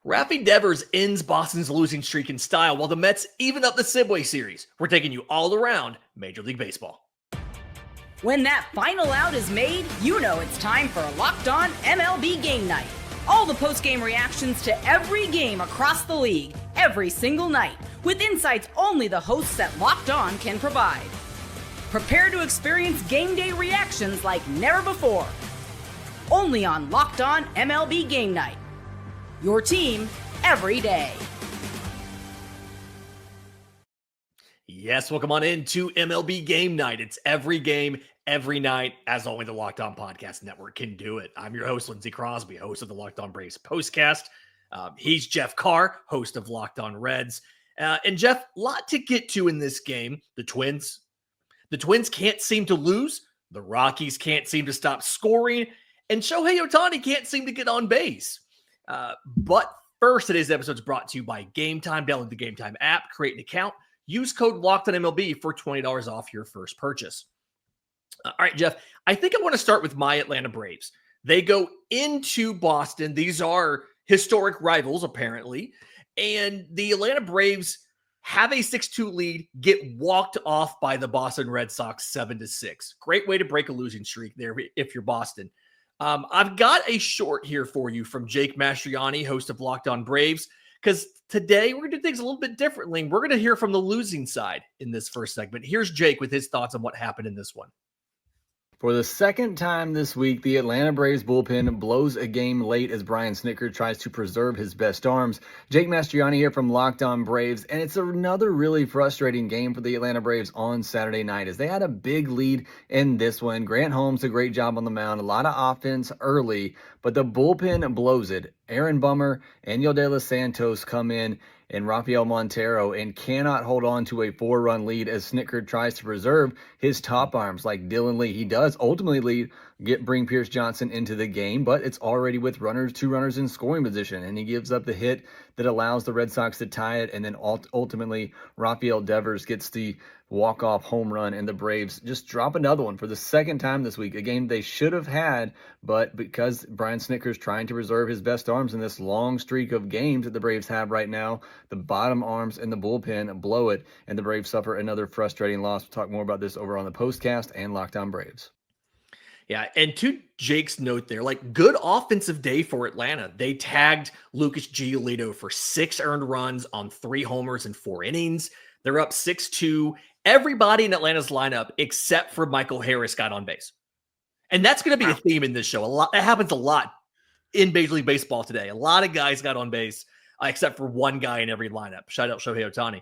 Rafael Devers ends Boston's losing streak in style while the Mets even up the Subway Series. We're taking you all around Major League Baseball. When that final out is made, you know it's time for Locked On MLB Game Night. All the post-game reactions to every game across the league, every single night, with insights only the hosts at Locked On can provide. Prepare to experience game day reactions like never before. Only on Locked On MLB Game Night. Your team every day. Yes, welcome on into MLB Game Night. It's every game, every night, as only the Locked On Podcast Network can do it. I'm your host, Lindsey Crosby, host of the Locked On Braves Postcast. He's Jeff Carr, host of Locked On Reds. And Jeff, a lot to get to in this game. The Twins can't seem to lose. The Rockies can't seem to stop scoring. And Shohei Ohtani can't seem to get on base. But first, today's episode is brought to you by Game Time. Download the Game Time app, create an account, use code LOCKEDONMLB for $20 off your first purchase. All right, Jeff, I think I want to start with my Atlanta Braves. They go into Boston. These are historic rivals, apparently. And the Atlanta Braves have a 6-2 lead, get walked off by the Boston Red Sox 7-6. Great way to break a losing streak there if you're Boston. I've got a short here for you from Jake Mastriani, host of Locked On Braves, because today we're going to do things a little bit differently. We're going to hear from the losing side in this first segment. Here's Jake with his thoughts on what happened in this one. For the second time this week, the Atlanta Braves bullpen blows a game late as Brian Snitker tries to preserve his best arms. Jake Mastriani here from Locked On Braves, and it's another really frustrating game for the Atlanta Braves on Saturday night as they had a big lead in this one. Grant Holmes, a great job on the mound, a lot of offense early, but the bullpen blows it. Aaron Bummer and Yo De Los Santos come in and Rafael Montero and cannot hold on to a 4-run lead as Snitker tries to preserve his top arms like Dylan Lee. He does ultimately bring Pierce Johnson into the game, but it's already with two runners in scoring position, and he gives up the hit that allows the Red Sox to tie it, and then ultimately Rafael Devers gets the walk-off home run, and the Braves just drop another one for the second time this week, a game they should have had, but because Brian Snitker's trying to preserve his best arms in this long streak of games that the Braves have right now, the bottom arms in the bullpen blow it, and the Braves suffer another frustrating loss. We'll talk more about this over on the Postcast and Locked On Braves. Yeah, and to Jake's note there, like good offensive day for Atlanta. They tagged Lucas Giolito for 6 earned runs on 3 homers in 4 innings. They're up 6-2. Everybody in Atlanta's lineup except for Michael Harris got on base. And that's going to be a theme in this show. That happens a lot in Major League Baseball today. A lot of guys got on base except for one guy in every lineup. Shout out Shohei Ohtani.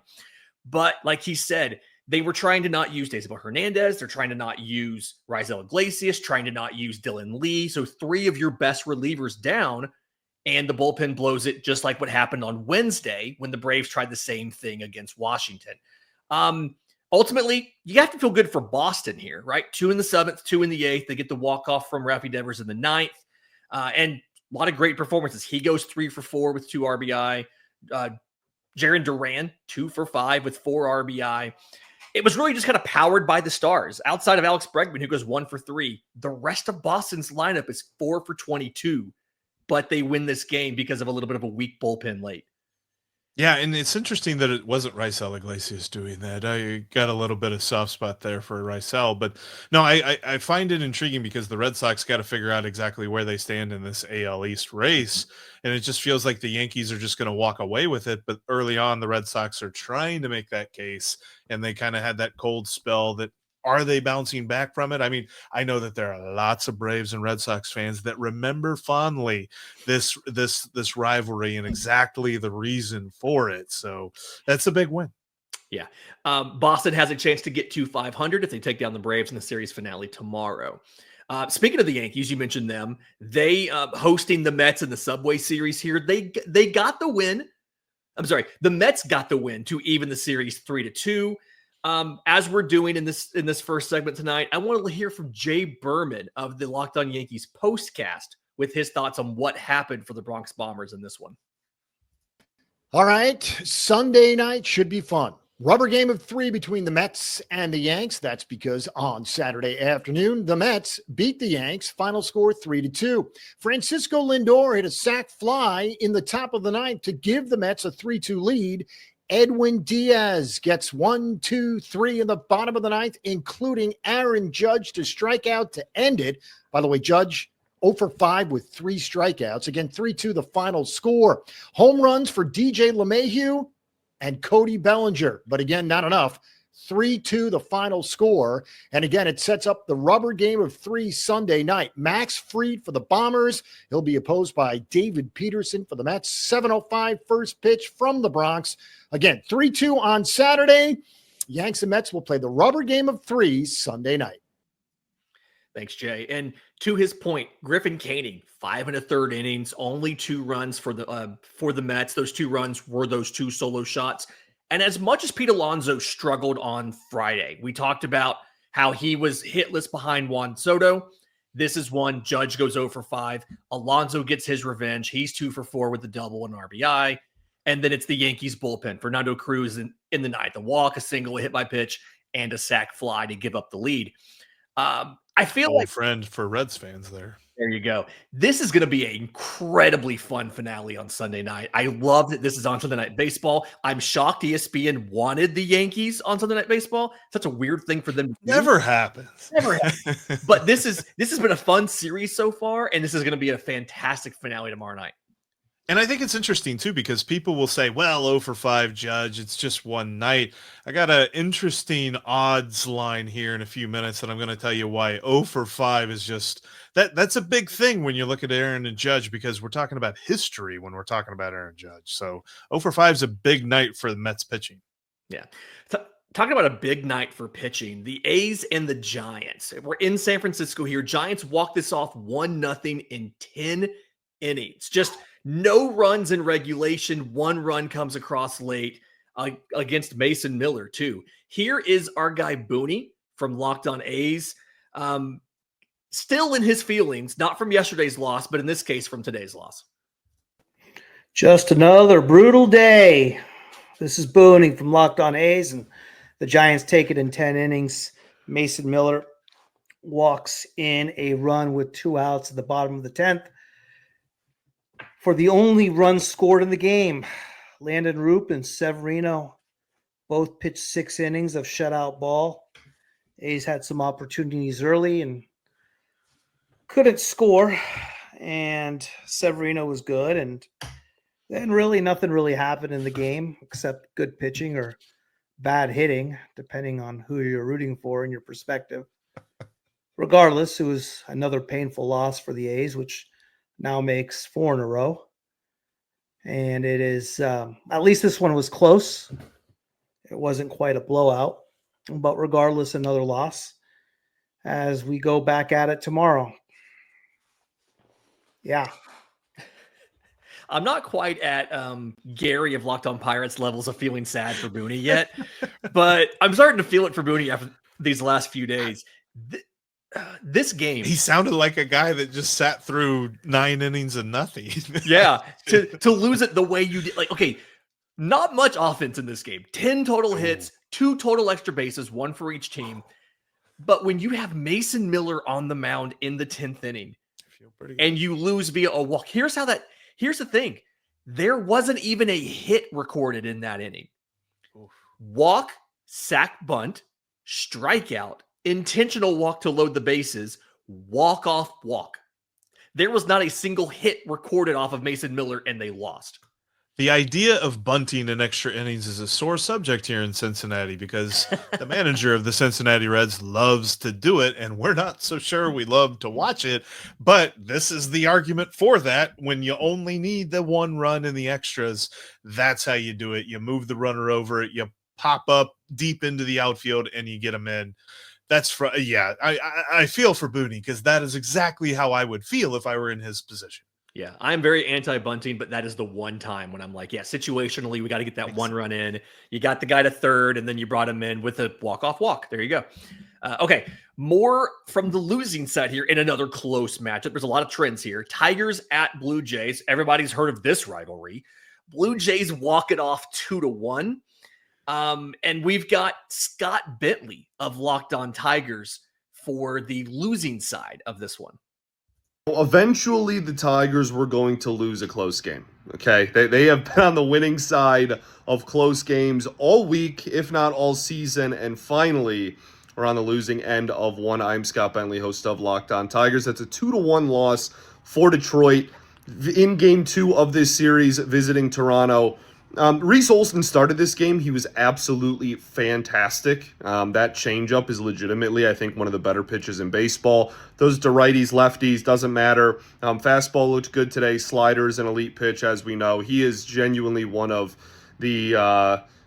But like he said, they were trying to not use Daisybel Hernandez. They're trying to not use Raisel Iglesias, trying to not use Dylan Lee. So 3 of your best relievers down, and the bullpen blows it just like what happened on Wednesday when the Braves tried the same thing against Washington. Ultimately, you have to feel good for Boston here, right? 2 in the 7th, 2 in the 8th. They get the walk-off from Rafael Devers in the 9th. And a lot of great performances. He goes 3 for 4 with 2 RBI. Jarren Duran, 2 for 5 with 4 RBI. It was really just kind of powered by the stars. Outside of Alex Bregman, who goes 1 for 3, the rest of Boston's lineup is 4 for 22, but they win this game because of a little bit of a weak bullpen late. Yeah, and it's interesting that it wasn't Raisel Iglesias doing that. I got a little bit of soft spot there for Raisel, but no, I find it intriguing because the Red Sox got to figure out exactly where they stand in this AL East race, and it just feels like the Yankees are just going to walk away with it, but early on, the Red Sox are trying to make that case, and they kind of had that cold spell that are they bouncing back from it? I mean, I know that there are lots of Braves and Red Sox fans that remember fondly this rivalry and exactly the reason for it. So that's a big win. Yeah. Boston has a chance to get to 500 if they take down the Braves in the series finale tomorrow. Speaking of the Yankees, you mentioned them. They hosting the Mets in the Subway Series here. They got the win. I'm sorry. The Mets got the win to even the series 3-2. As we're doing in this first segment tonight, I want to hear from Jay Berman of the Locked On Yankees postcast with his thoughts on what happened for the Bronx Bombers in this one. All right, Sunday night should be fun. Rubber game of 3 between the Mets and the Yanks. That's because on Saturday afternoon, the Mets beat the Yanks. Final score 3-2. Francisco Lindor hit a sac fly in the top of the ninth to give the Mets a 3-2 lead. Edwin Diaz gets 1, 2, 3 in the bottom of the ninth, including Aaron Judge to strike out to end it. By the way, Judge 0 for 5 with 3 strikeouts. Again, 3-2 the final score. Home runs for DJ LeMahieu and Cody Bellinger. But again, not enough. 3-2 the final score. And again, it sets up the rubber game of 3 Sunday night. Max Fried for the Bombers. He'll be opposed by David Peterson for the Mets. 7:05 first pitch from the Bronx. Again, 3-2 on Saturday. Yanks and Mets will play the rubber game of 3 Sunday night. Thanks, Jay. And to his point, Griffin Canning, 5 1/3 innings, only 2 runs for the Mets. Those 2 runs were those 2 solo shots. And as much as Pete Alonso struggled on Friday, we talked about how he was hitless behind Juan Soto. This is one. Judge goes 0 for 5. Alonso gets his revenge. He's 2 for 4 with a double and RBI. And then it's the Yankees bullpen. Fernando Cruz in the ninth, a walk, a single, a hit by pitch, and a sac fly to give up the lead. I feel like friend for Reds fans there. There you go. This is going to be an incredibly fun finale on Sunday night. I love that this is on Sunday Night Baseball. I'm shocked ESPN wanted the Yankees on Sunday Night Baseball. Such a weird thing for them to do. Never happens. Never happens. But this has been a fun series so far, and this is going to be a fantastic finale tomorrow night. And I think it's interesting, too, because people will say, well, 0 for 5, Judge, it's just one night. I got an interesting odds line here in a few minutes, and I'm going to tell you why 0 for 5 is just that's a big thing when you look at Aaron and Judge, because we're talking about history when we're talking about Aaron Judge. So 0 for 5 is a big night for the Mets pitching. Yeah. Talking about a big night for pitching, the A's and the Giants. We're in San Francisco here. Giants walk this off 1-0 in 10 innings. Just no runs in regulation. 1 run comes across late against Mason Miller, too. Here is our guy Booney from Locked On A's. Still in his feelings, not from yesterday's loss, but in this case from today's loss. Just another brutal day. This is Booney from Locked On A's, and the Giants take it in 10 innings. Mason Miller walks in a run with 2 outs at the bottom of the 10th. For the only runs scored in the game, Landon Roop and Severino both pitched 6 innings of shutout ball. A's had some opportunities early and couldn't score, and Severino was good, and then really nothing really happened in the game except good pitching or bad hitting, depending on who you're rooting for in your perspective. Regardless, it was another painful loss for the A's, which now makes 4 in a row. And it is, at least this one was close. It wasn't quite a blowout, but regardless, another loss as we go back at it tomorrow. Yeah. I'm not quite at Gary of Locked On Pirates levels of feeling sad for Booney yet, but I'm starting to feel it for Booney after these last few days. This game, he sounded like a guy that just sat through 9 innings and nothing. Yeah, to lose it the way you did. Like, okay, not much offense in this game. 10 total hits, 2 total extra bases, 1 for each team. But when you have Mason Miller on the mound in the 10th inning, and you lose via a walk, here's the thing. There wasn't even a hit recorded in that inning. Walk, sack, bunt, strikeout, intentional walk to load the bases, walk-off walk. There was not a single hit recorded off of Mason Miller, and they lost. The idea of bunting in extra innings is a sore subject here in Cincinnati because the manager of the Cincinnati Reds loves to do it, and we're not so sure we love to watch it. But this is the argument for that. When you only need the 1 run in the extras, that's how you do it. You move the runner over, you pop up deep into the outfield, and you get them in. I feel for Booney because that is exactly how I would feel if I were in his position. Yeah, I'm very anti-bunting, but that is the one time when I'm like, yeah, situationally, we got to get that 1 run in. You got the guy to third, and then you brought him in with a walk-off walk. There you go. Okay, more from the losing side here in another close matchup. There's a lot of trends here. Tigers at Blue Jays. Everybody's heard of this rivalry. Blue Jays walk it off 2-1. And we've got Scott Bentley of Locked On Tigers for the losing side of this one. Eventually, the Tigers were going to lose a close game. Okay, they have been on the winning side of close games all week, if not all season, and finally we're on the losing end of one. I'm Scott Bentley, host of Locked On Tigers. That's a 2-1 loss for Detroit in Game 2 of this series, visiting Toronto. Reese Olson started this game. He was absolutely fantastic. That changeup is legitimately, I think, one of the better pitches in baseball. Those to righties, lefties, doesn't matter. Fastball looked good today. Slider is an elite pitch, as we know. He is genuinely one of the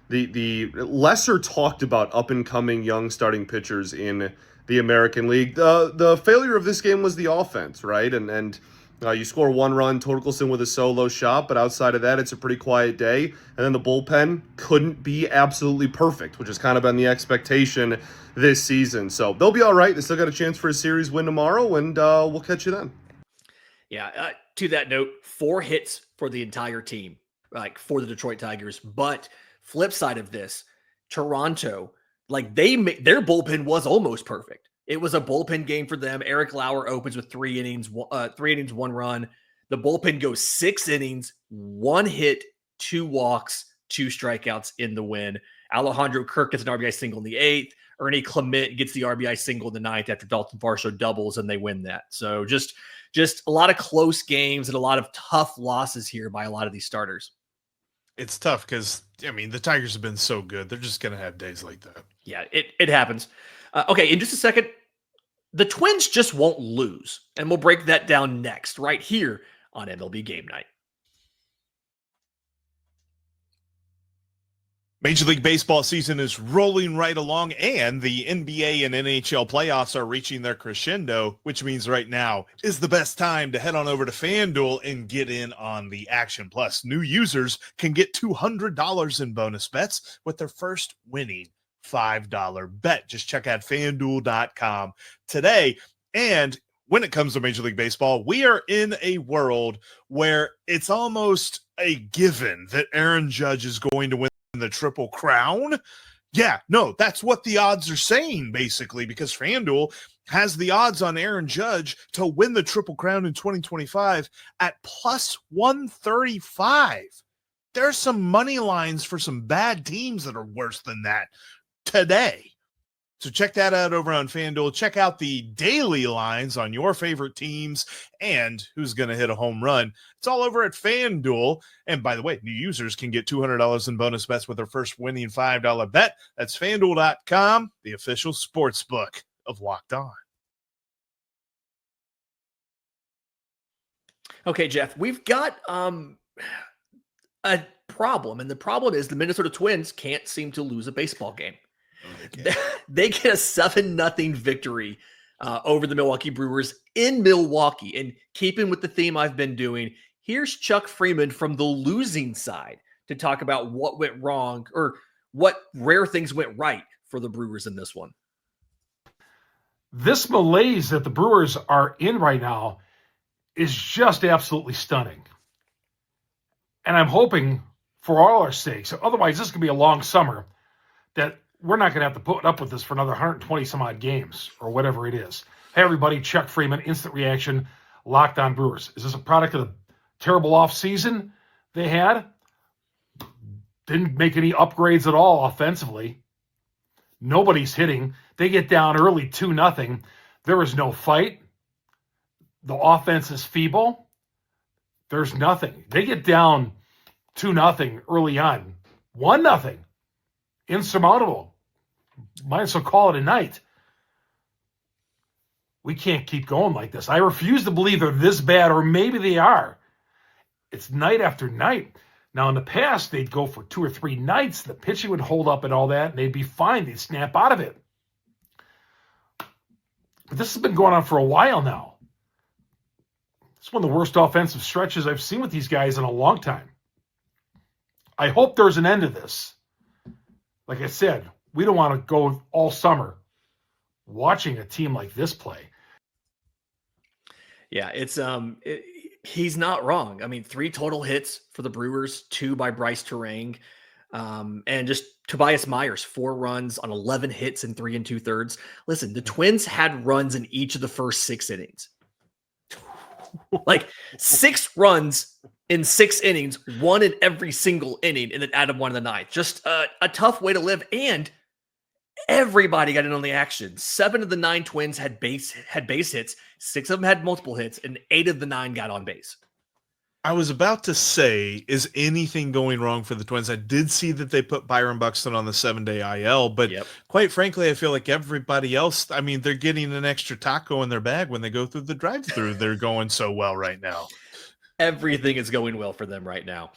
lesser talked about up-and-coming young starting pitchers in the American League. The failure of this game was the offense, right? And you score 1 run, Torkelson with a solo shot, but outside of that, it's a pretty quiet day. And then the bullpen couldn't be absolutely perfect, which has kind of been the expectation this season. So they'll be all right. They still got a chance for a series win tomorrow, and we'll catch you then. Yeah, to that note, 4 hits for the entire team, like for the Detroit Tigers. But flip side of this, Toronto, like their bullpen was almost perfect. It was a bullpen game for them. Eric Lauer opens with 3 innings, 1 run. The bullpen goes 6 innings, 1 hit, 2 walks, 2 strikeouts in the win. Alejandro Kirk gets an RBI single in the 8th. Ernie Clement gets the RBI single in the 9th after Dalton Varsho doubles, and they win that. So just a lot of close games and a lot of tough losses here by a lot of these starters. It's tough because, I mean, the Tigers have been so good. They're just going to have days like that. Yeah, it happens. Okay, in just a second, the Twins just won't lose, and we'll break that down next, right here on MLB Game Night. Major League Baseball season is rolling right along, and the NBA and NHL playoffs are reaching their crescendo, which means right now is the best time to head on over to FanDuel and get in on the action. Plus, new users can get $200 in bonus bets with their first winning $5 bet. Just check out FanDuel.com today. And when it comes to Major League Baseball, we are in a world where it's almost a given that Aaron Judge is going to win the Triple Crown. Yeah, no, that's what the odds are saying, basically, because FanDuel has the odds on Aaron Judge to win the Triple Crown in 2025 at plus 135. There's some money lines for some bad teams that are worse than that today. So check that out over on FanDuel. Check out the daily lines on your favorite teams and who's going to hit a home run. It's all over at FanDuel. And by the way, new users can get $200 in bonus bets with their first winning $5 bet. That's FanDuel.com, the official sports book of Locked On. Okay, Jeff, we've got a problem, and the problem is the Minnesota Twins can't seem to lose a baseball game. They get a 7-0 victory over the Milwaukee Brewers in Milwaukee. And keeping with the theme I've been doing, here's Chuck Freeman from the losing side to talk about what went wrong or what rare things went right for the Brewers in this one. This malaise that the Brewers are in right now is just absolutely stunning. And I'm hoping for all our sakes, otherwise this could be a long summer, that we're not going to have to put up with this for another 120 some odd games or whatever it is. Hey, everybody, Chuck Freeman, Instant Reaction, Locked On Brewers. Is this a product of the terrible off season they had? Didn't make any upgrades at all offensively. Nobody's hitting. They get down early 2-0. There is no fight. The offense is feeble. There's nothing. They get down 2-0 early on. 1-0. Insurmountable. Might as well call it a night. We can't keep going like this. I refuse to believe they're this bad, or maybe they are. It's night after night. Now, in the past, they'd go for 2 or 3 nights. The pitching would hold up and all that, and they'd be fine. They'd snap out of it. But this has been going on for a while now. It's one of the worst offensive stretches I've seen with these guys in a long time. I hope there's an end to this. Like I said, we don't want to go all summer watching a team like this play. Yeah, it's he's not wrong. I mean, 3 total hits for the Brewers, 2 by Bryce Terang. And just Tobias Myers, 4 runs on 11 hits in 3 2/3. Listen, the Twins had runs in each of the first 6 innings. Like 6 runs in 6 innings, 1 in every single inning, and then added 1 in the ninth. Just a tough way to live. And everybody got in on the action. 7 of the 9 Twins had base hits. 6 of them had multiple hits, and 8 of the 9 got on base. I was about to say, is anything going wrong for the Twins? I did see that they put Byron Buxton on the 7-day IL, but quite frankly, I feel like everybody else, I mean, they're getting an extra taco in their bag when they go through the drive-thru. They're going so well right now. Everything is going well for them right now.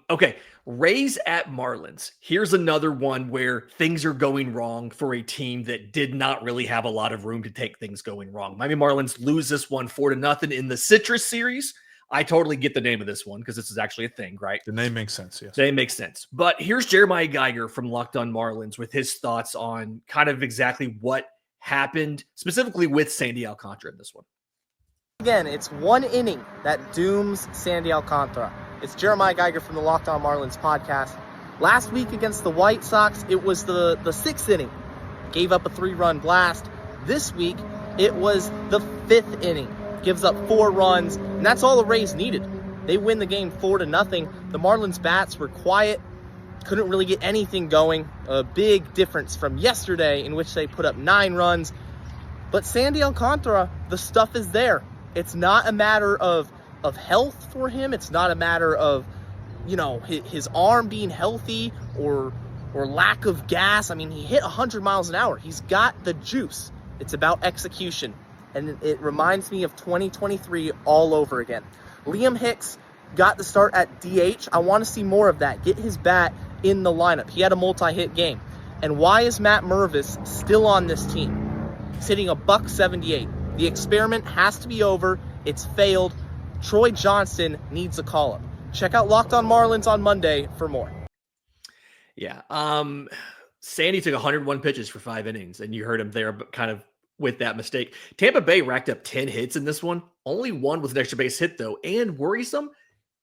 Okay, Rays at Marlins. Here's another one where things are going wrong for a team that did not really have a lot of room to take things going wrong. Miami Marlins lose this one 4-0 in the Citrus Series. I totally get the name of this one because this is actually a thing, right? The name makes sense, yes. The name makes sense. But here's Jeremiah Geiger from Locked On Marlins with his thoughts on kind of exactly what happened, specifically with Sandy Alcantara in this one. Again, it's one inning that dooms Sandy Alcantara. It's Jeremiah Geiger from the Locked On Marlins podcast. Last week against the White Sox, it was the 6th inning. Gave up a 3-run blast. This week, it was the 5th inning. Gives up 4 runs, and that's all the Rays needed. They win the game 4-0. The Marlins bats were quiet, couldn't really get anything going. A big difference from yesterday in which they put up 9 runs. But Sandy Alcantara, the stuff is there. It's not a matter of health for him. It's not a matter of, his arm being healthy or lack of gas. I mean, he hit 100 miles an hour. He's got the juice. It's about execution. And it reminds me of 2023 all over again. Liam Hicks got the start at DH. I want to see more of that. Get his bat in the lineup. He had a multi-hit game. And why is Matt Mervis still on this team? He's hitting a $178. The experiment has to be over. It's failed. Troy Johnson needs a call-up. Check out Locked On Marlins on Monday for more. Yeah. Sandy took 101 pitches for 5 innings, and you heard him there, but kind of with that mistake. Tampa Bay racked up 10 hits in this one. Only 1 was an extra base hit, though. And worrisome,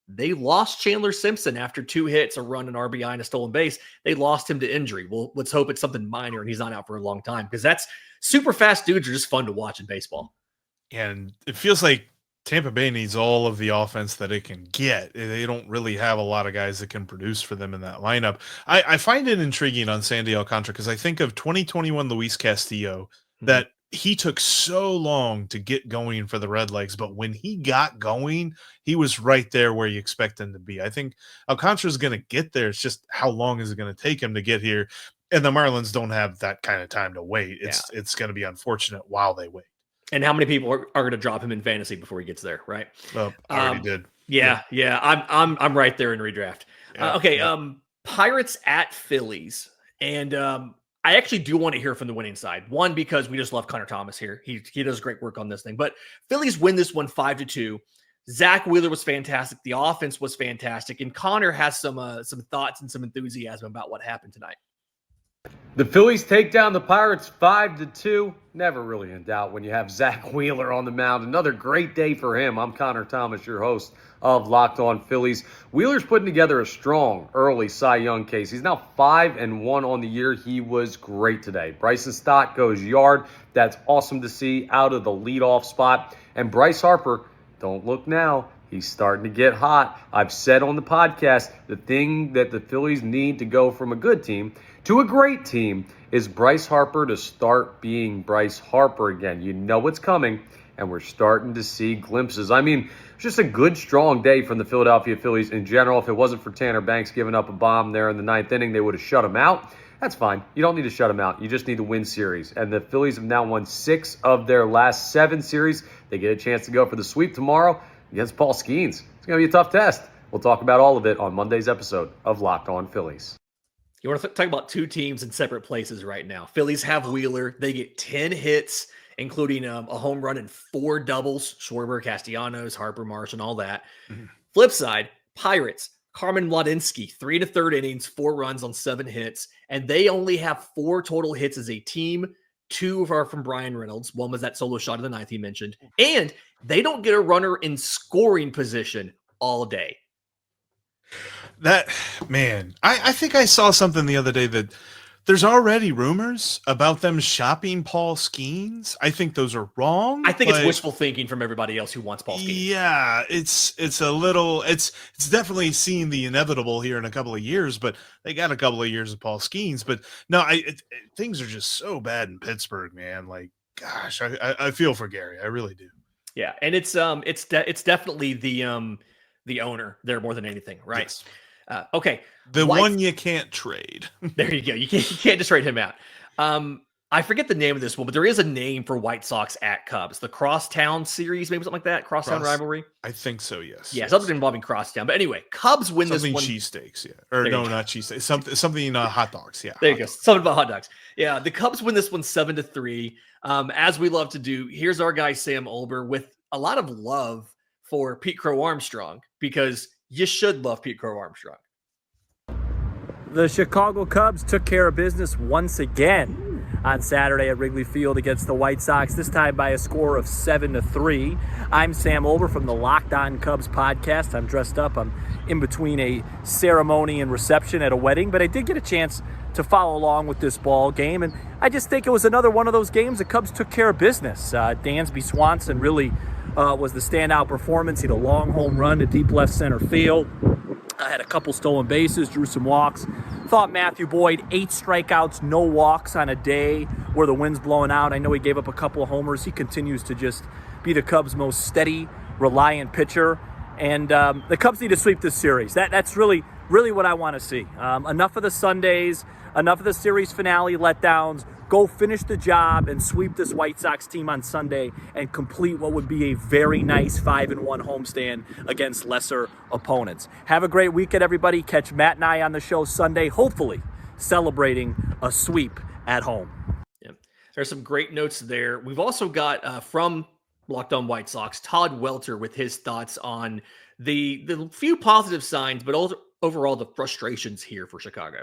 they lost Chandler Simpson after 2 hits, a run, an RBI, and a stolen base. They lost him to injury. Well, let's hope it's something minor and he's not out for a long time, because that's super fast dudes are just fun to watch in baseball. And it feels like Tampa Bay needs all of the offense that it can get. They don't really have a lot of guys that can produce for them in that lineup. I find it intriguing on Sandy Alcantara because I think of 2021 Luis Castillo, that he took so long to get going for the Redlegs, but when he got going, he was right there where you expect him to be. I think Alcantara is going to get there. It's just how long is it going to take him to get here? And the Marlins don't have that kind of time to wait. It's going to be unfortunate while they wait. And how many people are going to drop him in fantasy before he gets there, right? Well, I already did. Yeah. I'm right there in redraft. Pirates at Phillies, and I actually do want to hear from the winning side. One, because we just love Connor Thomas here. He does great work on this thing. But Phillies win this one 5-2. Zach Wheeler was fantastic. The offense was fantastic. And Connor has some thoughts and some enthusiasm about what happened tonight. The Phillies take down the Pirates 5-2. Never really in doubt when you have Zach Wheeler on the mound. Another great day for him. I'm Connor Thomas, your host of Locked On Phillies. Wheeler's putting together a strong early Cy Young case. He's now 5-1 on the year. He was great today. Bryson Stott goes yard. That's awesome to see out of the leadoff spot. And Bryce Harper, don't look now, he's starting to get hot. I've said on the podcast, the thing that the Phillies need to go from a good team to a great team is Bryce Harper to start being Bryce Harper again. You know what's coming, and we're starting to see glimpses. I mean, it's just a good, strong day from the Philadelphia Phillies in general. If it wasn't for Tanner Banks giving up a bomb there in the 9th inning, they would have shut him out. That's fine. You don't need to shut him out. You just need to win series. And the Phillies have now won 6 of their last 7 series. They get a chance to go for the sweep tomorrow against Paul Skeens. It's going to be a tough test. We'll talk about all of it on Monday's episode of Locked On Phillies. You want to talk about 2 teams in separate places right now. Phillies have Wheeler. They get 10 hits, including a home run and 4 doubles. Schwarber, Castellanos, Harper, Marsh, and all that. Mm-hmm. Flip side, Pirates. Carmen Mladinsky, 3 1/3 innings, 4 runs on 7 hits. And they only have 4 total hits as a team. 2 are from Brian Reynolds. 1 was that solo shot in the 9th he mentioned. And they don't get a runner in scoring position all day. That, man, I think I saw something the other day that there's already rumors about them shopping Paul Skeens. I think those are wrong. I think it's wishful thinking from everybody else who wants Paul Skeens. Yeah, it's definitely seeing the inevitable here in a couple of years, but they got a couple of years of Paul Skeens. But no, things are just so bad in Pittsburgh, man. Like, gosh, I feel for Gary. I really do. Yeah, and it's definitely the owner there more than anything, right? Yes. Okay. The one you can't trade. There you go. You can't just trade him out. I forget the name of this one, but there is a name for White Sox at Cubs. The Crosstown series, maybe something like that. Crosstown rivalry. I think so. Yes. Yeah, something involving Crosstown. But anyway, Cubs win this one. Cheesesteaks, yeah, or no, not cheesesteaks. Something hot dogs. Yeah. There you go. Something about hot dogs. Yeah, the Cubs win this one 7-3. As we love to do. Here's our guy Sam Olber with a lot of love for Pete Crow Armstrong, because you should love Pete Crow Armstrong. The Chicago Cubs took care of business once again on Saturday at Wrigley Field against the White Sox, this time by a score of 7-3. I'm Sam Olber from the Locked On Cubs podcast. I'm dressed up. I'm in between a ceremony and reception at a wedding, but I did get a chance to follow along with this ball game, and I just think it was another one of those games the Cubs took care of business. Dansby Swanson really was the standout performance. He had a long home run to deep left center field. Had a couple stolen bases, drew some walks. Thought Matthew Boyd, 8 strikeouts, no walks on a day where the wind's blowing out. I know he gave up a couple of homers. He continues to just be the Cubs' most steady, reliant pitcher. And the Cubs need to sweep this series. That's really what I want to see. Enough of the Sundays, enough of the series finale letdowns. Go finish the job and sweep this White Sox team on Sunday and complete what would be a very nice 5-1 homestand against lesser opponents. Have a great weekend, everybody. Catch Matt and I on the show Sunday, hopefully celebrating a sweep at home. Yeah, there's some great notes there. We've also got from Locked On White Sox, Todd Welter with his thoughts on the few positive signs, but also overall the frustrations here for Chicago.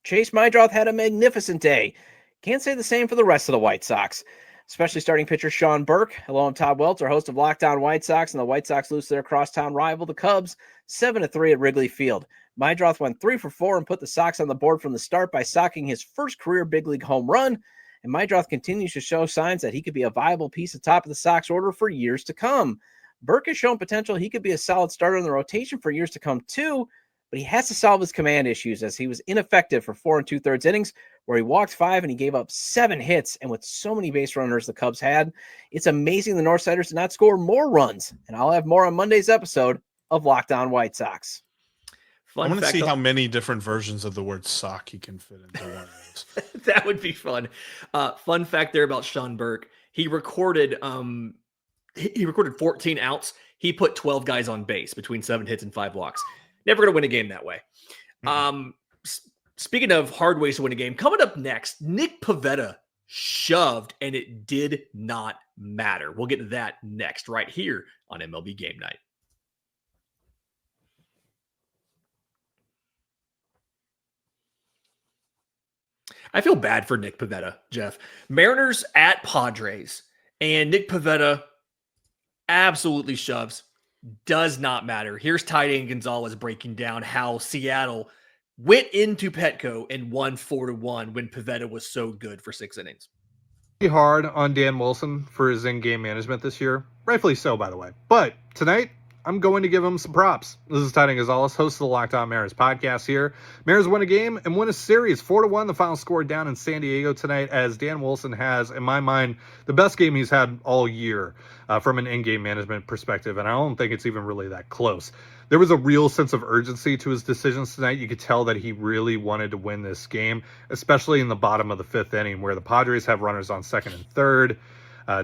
Chase Meidroth had a magnificent day. Can't say the same for the rest of the White Sox, especially starting pitcher Sean Burke. Hello, I'm Todd Welter, host of Locked On White Sox, and the White Sox lose to their crosstown rival, the Cubs, 7-3 at Wrigley Field. Meidroth went 3 for 4 and put the Sox on the board from the start by socking his first career big league home run, and Meidroth continues to show signs that he could be a viable piece at top of the Sox order for years to come. Burke has shown potential he could be a solid starter in the rotation for years to come too, but he has to solve his command issues, as he was ineffective for 4 2/3 innings, where he walked 5 and he gave up 7 hits. And with so many base runners the Cubs had, it's amazing the Northsiders did not score more runs. And I'll have more on Monday's episode of Locked On White Sox. I want to see how many different versions of the word sock he can fit into one of those. That would be fun. Fun fact there about Sean Burke. He recorded 14 outs. He put 12 guys on base between 7 hits and 5 walks. Never going to win a game that way. Speaking of hard ways to win a game, coming up next, Nick Pivetta shoved, and it did not matter. We'll get to that next, right here on MLB Game Night. I feel bad for Nick Pivetta, Jeff. Mariners at Padres, and Nick Pivetta absolutely shoves. Does not matter. Here's Tyan Gonzalez breaking down how Seattle went into Petco and won 4-1 when Pivetta was so good for 6 innings. Hard on Dan Wilson for his in-game management this year. Rightfully so, by the way. But tonight, I'm going to give him some props. This is Tyan Gonzalez, host of the Locked On Mariners podcast here. Mariners win a game and win a series 4-1. The final score down in San Diego tonight, as Dan Wilson has, in my mind, the best game he's had all year from an in-game management perspective. And I don't think it's even really that close. There was a real sense of urgency to his decisions tonight. You could tell that he really wanted to win this game, especially in the bottom of the 5th inning, where the Padres have runners on 2nd and 3rd,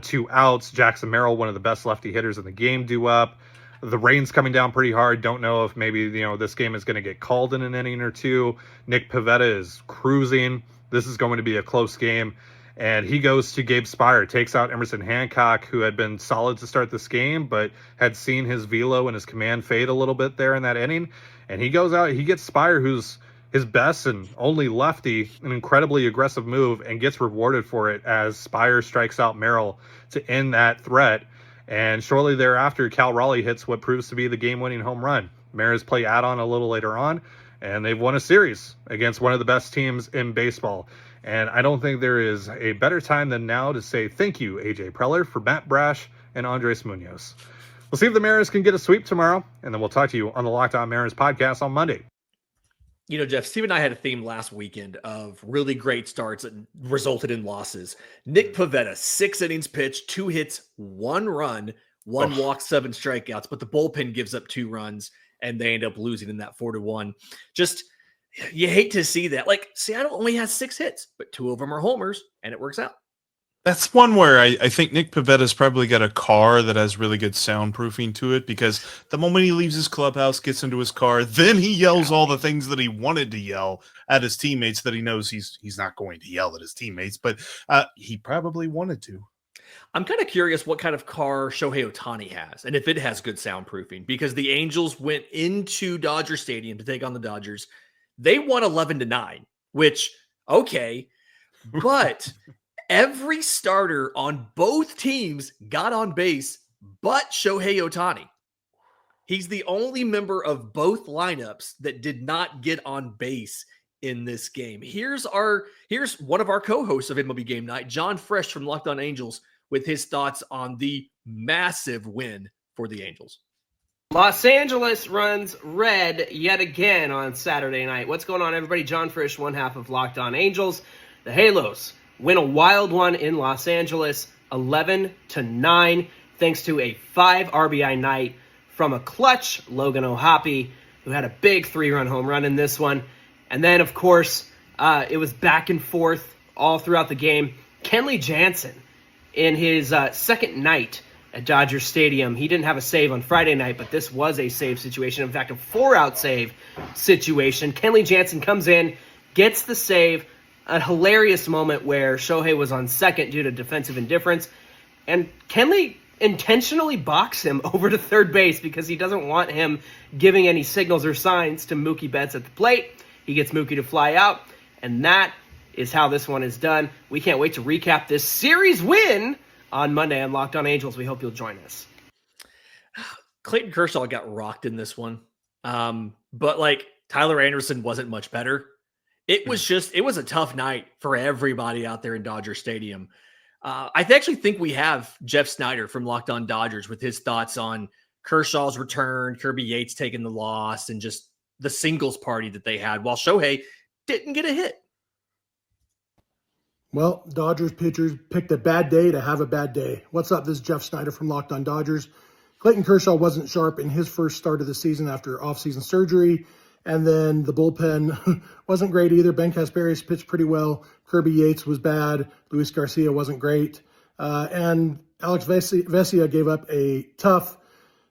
2 outs. Jackson Merrill, one of the best lefty hitters in the game, due up. The rain's coming down pretty hard. Don't know if maybe, this game is going to get called in an inning or two. Nick Pivetta is cruising. This is going to be a close game. And he goes to Gabe Spire, takes out Emerson Hancock, who had been solid to start this game, but had seen his velo and his command fade a little bit there in that inning. And he goes out, he gets Spire, who's his best and only lefty, an incredibly aggressive move, and gets rewarded for it as Spire strikes out Merrill to end that threat. And shortly thereafter, Cal Raleigh hits what proves to be the game-winning home run. Mariners play add-on a little later on, and they've won a series against one of the best teams in baseball. And I don't think there is a better time than now to say thank you, AJ Preller, for Matt Brash and Andres Munoz. We'll see if the Mariners can get a sweep tomorrow, and then we'll talk to you on the Locked On Mariners podcast on Monday. You know, Jeff, Steve and I had a theme last weekend of really great starts that resulted in losses. Nick Pivetta, 6 innings pitched, 2 hits, 1 run, 1 walk, 7 strikeouts, but the bullpen gives up 2 runs, and they end up losing in that 4-1. Just, you hate to see that. Like, Seattle only has 6 hits, but 2 of them are homers, and it works out. That's one where I think Nick Pivetta's probably got a car that has really good soundproofing to it, because the moment he leaves his clubhouse, gets into his car, then he yells all the things that he wanted to yell at his teammates that he knows he's not going to yell at his teammates, but he probably wanted to. I'm kind of curious what kind of car Shohei Ohtani has, and if it has good soundproofing, because the Angels went into Dodger Stadium to take on the Dodgers. They won 11-9, which, okay, but every starter on both teams got on base but Shohei Ohtani. He's the only member of both lineups that did not get on base in this game. Here's one of our co-hosts of MLB Game Night, John Fresh from Locked On Angels, with his thoughts on the massive win for the Angels. Los Angeles runs red yet again on Saturday night. What's going on, everybody? John Frisch, one half of Locked On Angels. The Halos win a wild one in Los Angeles, 11-9, thanks to a 5 RBI night from a clutch Logan O'Hoppe, who had a big 3-run home run in this one. And then, of course, it was back and forth all throughout the game. Kenley Jansen, in his second night at Dodger Stadium, he didn't have a save on Friday night, but this was a save situation. In fact, a 4-out save situation. Kenley Jansen comes in, gets the save, a hilarious moment where Shohei was on second due to defensive indifference, and Kenley intentionally boxed him over to third base because he doesn't want him giving any signals or signs to Mookie Betts at the plate. He gets Mookie to fly out, and that is how this one is done. We can't wait to recap this series win on Monday on Locked On Angels. We hope you'll join us. Clayton Kershaw got rocked in this one, but like Tyler Anderson wasn't much better. It was a tough night for everybody out there in Dodger Stadium. I actually think we have Jeff Snyder from Locked On Dodgers with his thoughts on Kershaw's return, Kirby Yates taking the loss, and just the singles party that they had while Shohei didn't get a hit. Well, Dodgers pitchers picked a bad day to have a bad day. What's up? This is Jeff Snyder from Locked On Dodgers. Clayton Kershaw wasn't sharp in his first start of the season after offseason surgery. And then the bullpen wasn't great either. Ben Casparius pitched pretty well. Kirby Yates was bad. Luis Garcia wasn't great. And Alex Vesia gave up a tough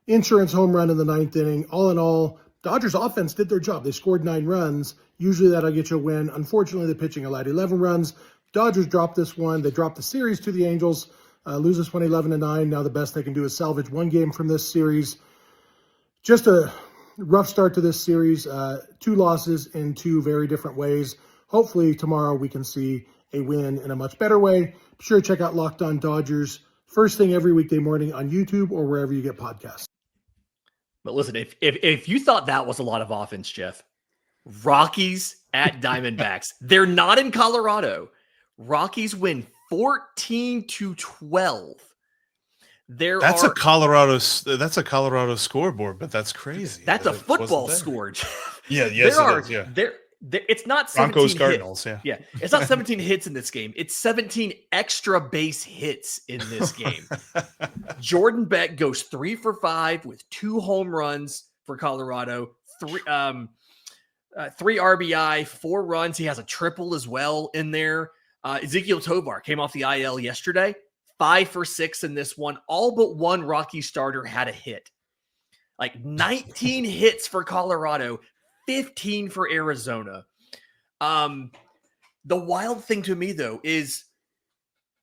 insurance home run in the 9th inning. All in all, Dodgers offense did their job. They scored 9 runs. Usually that'll get you a win. Unfortunately, the pitching allowed 11 runs. Dodgers dropped this one. They dropped the series to the Angels. Lose this one 11-9. Now the best they can do is salvage 1 game from this series. Just a rough start to this series. 2 losses in 2 very different ways. Hopefully tomorrow we can see a win in a much better way. Be sure to check out Locked On Dodgers first thing every weekday morning on YouTube or wherever you get podcasts. But listen, if you thought that was a lot of offense, Jeff, Rockies at Diamondbacks, they're not in Colorado. Rockies win 14-12. That's a Colorado scoreboard, but that's crazy. That's a football score. Jeff. Yeah, yes, it's not 17 Broncos Cardinals. Hits. Yeah, it's not 17 hits in this game. It's 17 extra base hits in this game. Jordan Beck goes 3 for 5 with 2 home runs for Colorado. 3 RBI, 4 runs. He has a triple as well in there. Ezekiel Tovar came off the IL yesterday. 5 for 6 in this one. All but one Rocky starter had a hit. Like 19 hits for Colorado, 15 for Arizona. The wild thing to me, though, is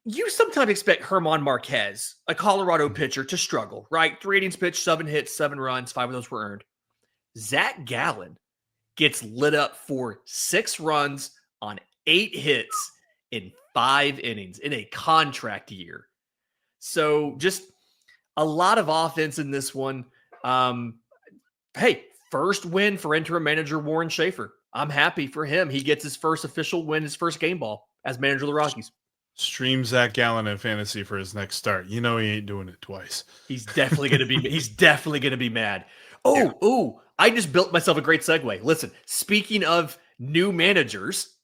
you sometimes expect German Marquez, a Colorado pitcher, to struggle, right? 3 innings pitched, 7 hits, 7 runs, 5 of those were earned. Zach Gallen gets lit up for 6 runs on 8 hits in 5 innings in a contract year. So just a lot of offense in this one. Hey, First win for interim manager Warren Schaefer. I'm happy for him. He gets his first official win, his first game ball as manager of the Rockies. Stream Zach Gallen in fantasy for his next start. You know he ain't doing it twice. He's definitely gonna be. He's definitely gonna be mad. Oh! I just built myself a great segue. Listen, speaking of new managers,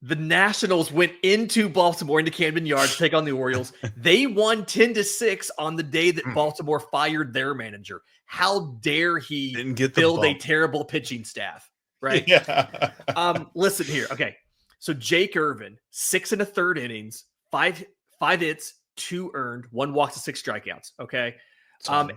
the Nationals went into Baltimore, into Camden Yards, to take on the Orioles. They won 10-6 on the day that Baltimore fired their manager. How dare he Didn't get build a terrible pitching staff, right? Yeah. Listen here. Okay. So Jake Irvin, 6 1/3 innings, five hits, 2 earned, 1 walk to 6 strikeouts. Okay.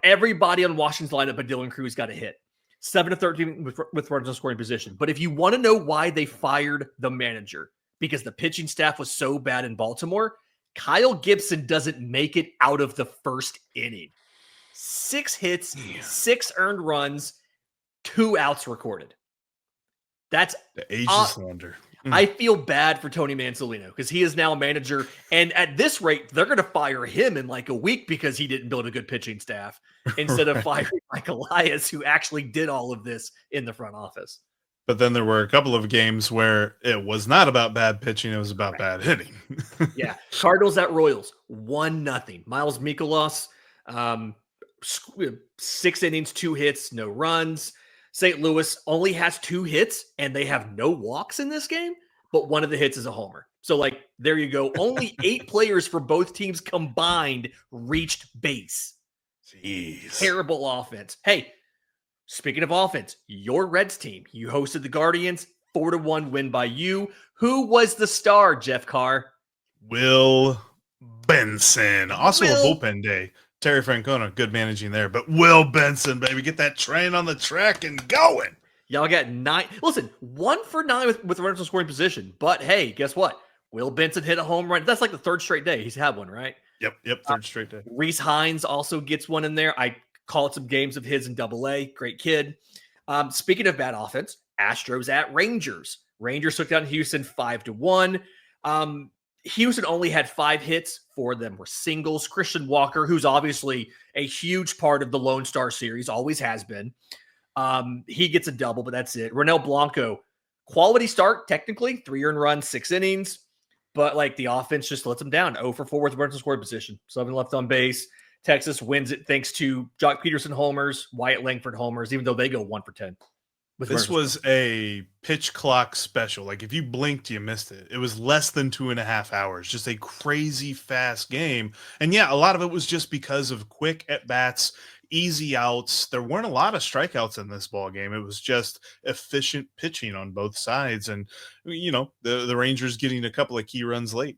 Everybody on Washington's lineup but Dylan Cruz got a hit. 7-13 with runners in scoring position. But if you want to know why they fired the manager, because the pitching staff was so bad in Baltimore, Kyle Gibson doesn't make it out of the first inning. 6 hits, 6 earned runs, 2 outs recorded. That's the ageless wonder. I feel bad for Tony Mansolino because he is now a manager. And at this rate, they're going to fire him in like a week because he didn't build a good pitching staff instead of firing Mike Elias, who actually did all of this in the front office. But then there were a couple of games where it was not about bad pitching. It was about bad hitting. Yeah. Cardinals at Royals, 1-0. Miles Mikolas, 6 innings, 2 hits, no runs. St. Louis only has 2 hits, and they have no walks in this game, but one of the hits is a homer. So, like, there you go. Only 8 players for both teams combined reached base. Jeez. Terrible offense. Hey, speaking of offense, your Reds team, you hosted the Guardians, 4-1 win by you. Who was the star, Jeff Carr? Will Benson. Also a bullpen day. Terry Francona, good managing there. But Will Benson, baby, get that train on the track and going. Y'all got 9. Listen, 1 for 9 with runners in scoring position. But hey, guess what? Will Benson hit a home run. That's like the 3rd straight day he's had one, right? Yep, 3rd straight day. Reese Hines also gets one in there. I called some games of his in AA. Great kid. Speaking of bad offense, Astros at Rangers. Rangers took down Houston 5-1. Houston only had 5 hits. 4 of them were singles. Christian Walker, who's obviously a huge part of the Lone Star series, always has been. He gets a double, but that's it. Ronel Blanco, quality start, technically. 3 earned runs, 6 innings. But, like, the offense just lets him down. 0 for 4 with runners in scoring position. 7 left on base. Texas wins it thanks to Jock Peterson homers, Wyatt Langford homers, even though they go 1 for 10. This was a pitch clock special. Like, if you blinked, you missed it. It was less than 2.5 hours. Just a crazy fast game. And yeah, a lot of it was just because of quick at-bats, easy outs. There weren't a lot of strikeouts in this ball game. It was just efficient pitching on both sides. And, you know, the Rangers getting a couple of key runs late.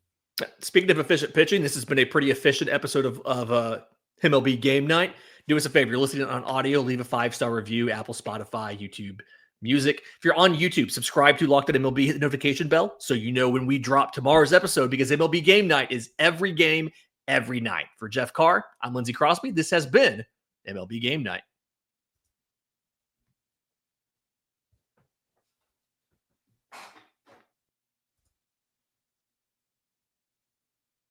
Speaking of efficient pitching, this has been a pretty efficient episode of MLB Game Night. Do us a favor. You're listening on audio. Leave a 5-star review, Apple, Spotify, YouTube Music. If you're on YouTube, subscribe to Locked On MLB. Hit the notification bell so you know when we drop tomorrow's episode, because MLB Game Night is every game, every night. For Jeff Carr, I'm Lindsey Crosby. This has been MLB Game Night.